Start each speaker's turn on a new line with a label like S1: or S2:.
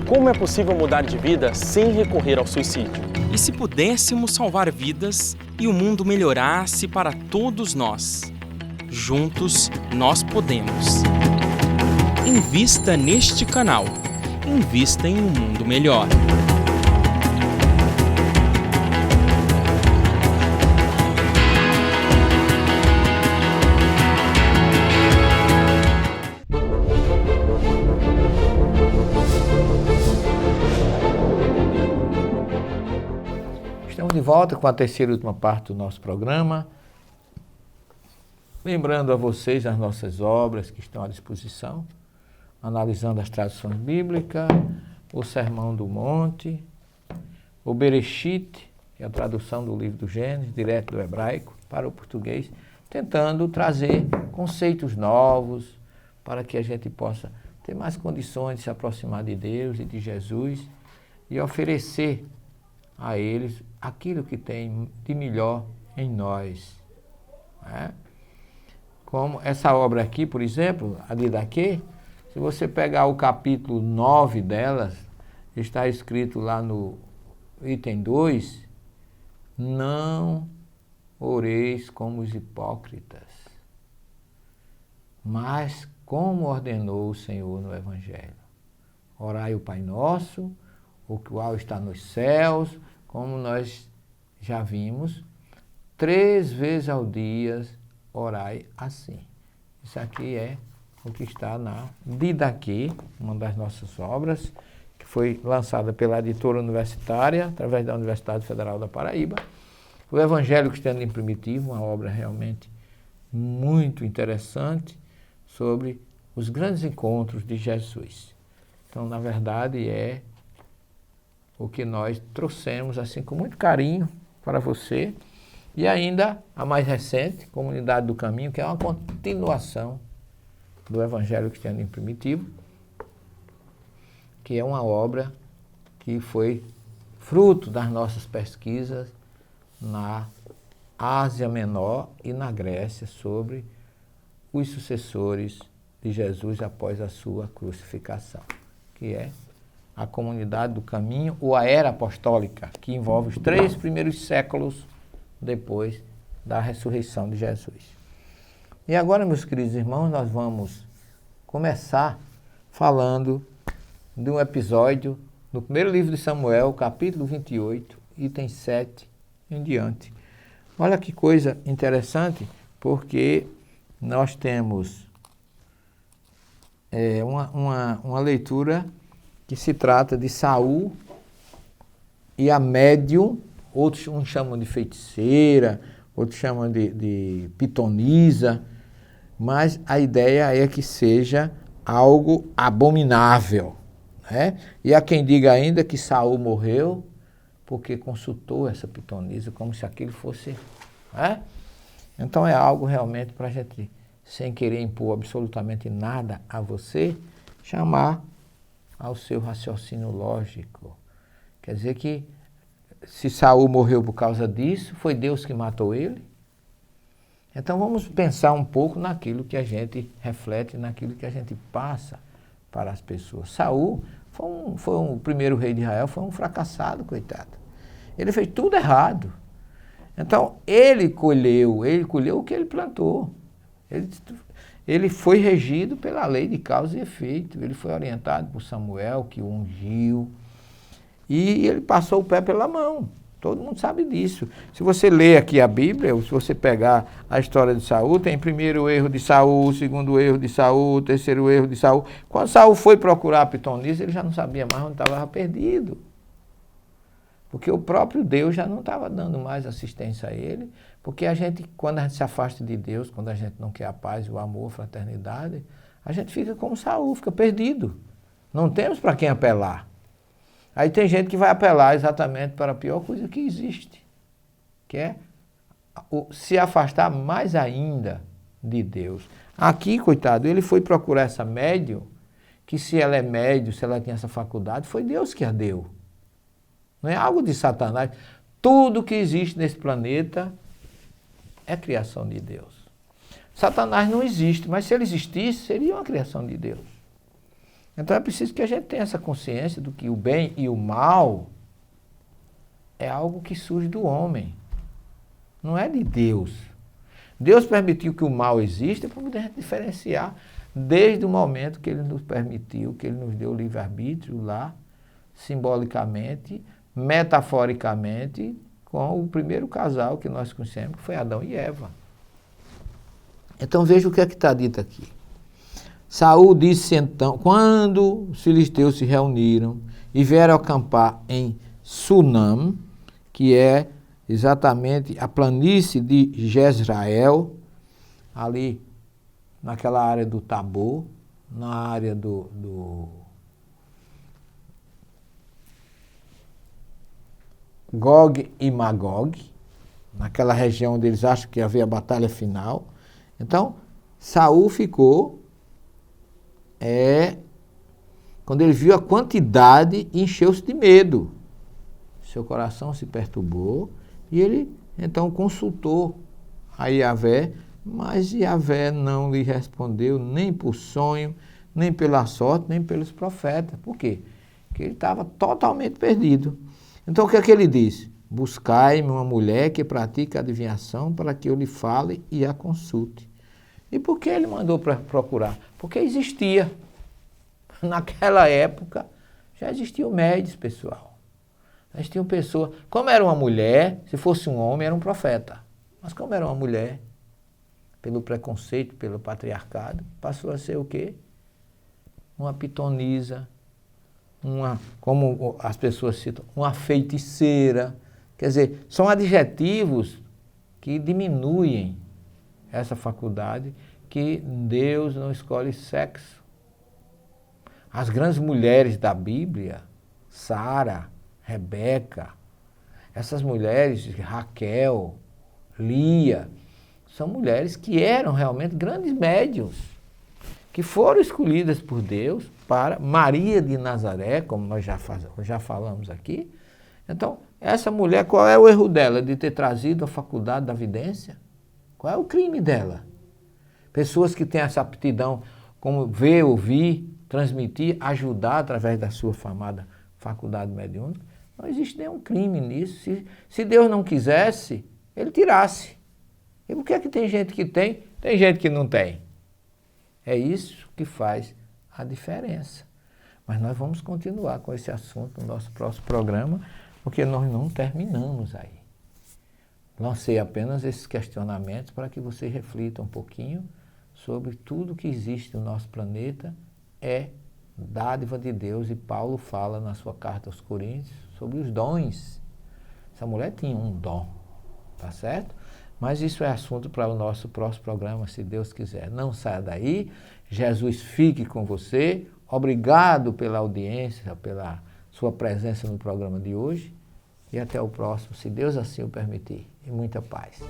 S1: Como é possível mudar de vida sem recorrer ao suicídio?
S2: E se pudéssemos salvar vidas e o mundo melhorasse para todos nós? Juntos, nós podemos. Invista neste canal. Invista em um mundo melhor.
S3: Estamos de volta com a terceira e última parte do nosso programa. Lembrando a vocês as nossas obras que estão à disposição, analisando as traduções bíblicas, o Sermão do Monte, o Bereshit, que é a tradução do livro do Gênesis, direto do hebraico para o português, tentando trazer conceitos novos para que a gente possa ter mais condições de se aproximar de Deus e de Jesus e oferecer a eles aquilo que tem de melhor em nós. Né? Como essa obra aqui, por exemplo, a Didaquê, se você pegar o capítulo 9 delas, está escrito lá no item 2, não oreis como os hipócritas, mas como ordenou o Senhor no Evangelho. Orai o Pai Nosso, o qual está nos céus, como nós já vimos, 3 vezes ao dia orai assim. Isso aqui é o que está na Didaquê, uma das nossas obras, que foi lançada pela editora universitária, através da Universidade Federal da Paraíba. O Evangelho Cristiano em Primitivo, uma obra realmente muito interessante sobre os grandes encontros de Jesus. Então, na verdade, é o que nós trouxemos assim com muito carinho para você. E ainda a mais recente, Comunidade do Caminho, que é uma continuação do Evangelho Cristiano em Primitivo, que é uma obra que foi fruto das nossas pesquisas na Ásia Menor e na Grécia sobre os sucessores de Jesus após a sua crucificação, que é a Comunidade do Caminho, ou a Era Apostólica, que envolve os 3 primeiros séculos depois da ressurreição de Jesus. E agora, meus queridos irmãos, nós vamos começar falando de um episódio no primeiro livro de Samuel, capítulo 28, item 7 em diante. Olha que coisa interessante, porque nós temos uma leitura que se trata de Saul e a médium, outros uns chamam de feiticeira, outros chamam de pitonisa, mas a ideia é que seja algo abominável. Né? E há quem diga ainda que Saul morreu porque consultou essa pitonisa, como se aquilo fosse... Né? Então é algo realmente para a gente, sem querer impor absolutamente nada a você, chamar ao seu raciocínio lógico. Quer dizer que se Saul morreu por causa disso, foi Deus que matou ele? Então vamos pensar um pouco naquilo que a gente reflete, naquilo que a gente passa para as pessoas. Saul foi o primeiro rei de Israel, foi um fracassado, coitado. Ele fez tudo errado. Então ele colheu o que ele plantou. Ele foi regido pela lei de causa e efeito. Ele foi orientado por Samuel, que o ungiu. E ele passou o pé pela mão. Todo mundo sabe disso. Se você ler aqui a Bíblia, ou se você pegar a história de Saul, tem primeiro erro de Saul, segundo erro de Saul, terceiro erro de Saul. Quando Saul foi procurar a pitonisa, ele já não sabia mais onde estava perdido. Porque o próprio Deus já não estava dando mais assistência a ele. Porque quando a gente se afasta de Deus, quando a gente não quer a paz, o amor, a fraternidade, a gente fica como Saul, fica perdido. Não temos para quem apelar. Aí tem gente que vai apelar exatamente para a pior coisa que existe, que é se afastar mais ainda de Deus. Aqui, coitado, ele foi procurar essa médium, que se ela é médium, se ela tem essa faculdade, foi Deus que a deu. Não é algo de Satanás. Tudo que existe nesse planeta é criação de Deus. Satanás não existe, mas se ele existisse, seria uma criação de Deus. Então é preciso que a gente tenha essa consciência do que o bem e o mal é algo que surge do homem, não é de Deus. Deus permitiu que o mal exista para poder diferenciar desde o momento que Ele nos permitiu, que Ele nos deu o livre-arbítrio lá, simbolicamente, metaforicamente, com o primeiro casal que nós conhecemos, que foi Adão e Eva. Então veja o que é que está dito aqui. Saul disse então, quando os filisteus se reuniram e vieram acampar em Sunam, que é exatamente a planície de Jezrael, ali naquela área do Tabor, na área do Gog e Magog, naquela região onde eles acham que havia a batalha final. Então, Saul ficou, quando ele viu a quantidade, encheu-se de medo. Seu coração se perturbou e ele então consultou a Yahvé, mas Yahvé não lhe respondeu nem por sonho, nem pela sorte, nem pelos profetas. Por quê? Porque ele estava totalmente perdido. Então o que é que ele disse? Buscai-me uma mulher que pratique adivinhação para que eu lhe fale e a consulte. E por que ele mandou procurar? Porque existia. Naquela época já existiam médios, pessoal. Existiam pessoas. Como era uma mulher, se fosse um homem, era um profeta. Mas como era uma mulher, pelo preconceito, pelo patriarcado, passou a ser o quê? Uma pitonisa, como as pessoas citam, uma feiticeira. Quer dizer, são adjetivos que diminuem essa faculdade, que Deus não escolhe sexo. As grandes mulheres da Bíblia, Sara, Rebeca, essas mulheres, Raquel, Lia, são mulheres que eram realmente grandes médiuns, que foram escolhidas por Deus para Maria de Nazaré, como nós já falamos aqui. Então, essa mulher, qual é o erro dela? De ter trazido a faculdade da vidência? Qual é o crime dela? Pessoas que têm essa aptidão, como ver, ouvir, transmitir, ajudar através da sua famada faculdade mediúnica, não existe nenhum crime nisso. Se Deus não quisesse, Ele tirasse. E por que é que tem gente que tem gente que não tem? É isso que faz a diferença. Mas nós vamos continuar com esse assunto no nosso próximo programa, porque nós não terminamos aí. Lancei apenas esses questionamentos para que você reflita um pouquinho sobre tudo que existe no nosso planeta é dádiva de Deus, e Paulo fala na sua carta aos Coríntios sobre os dons. Essa mulher tinha um dom, tá certo? Mas isso é assunto para o nosso próximo programa, se Deus quiser. Não saia daí, Jesus fique com você. Obrigado pela audiência, pela sua presença no programa de hoje, e até o próximo, se Deus assim o permitir. E muita paz.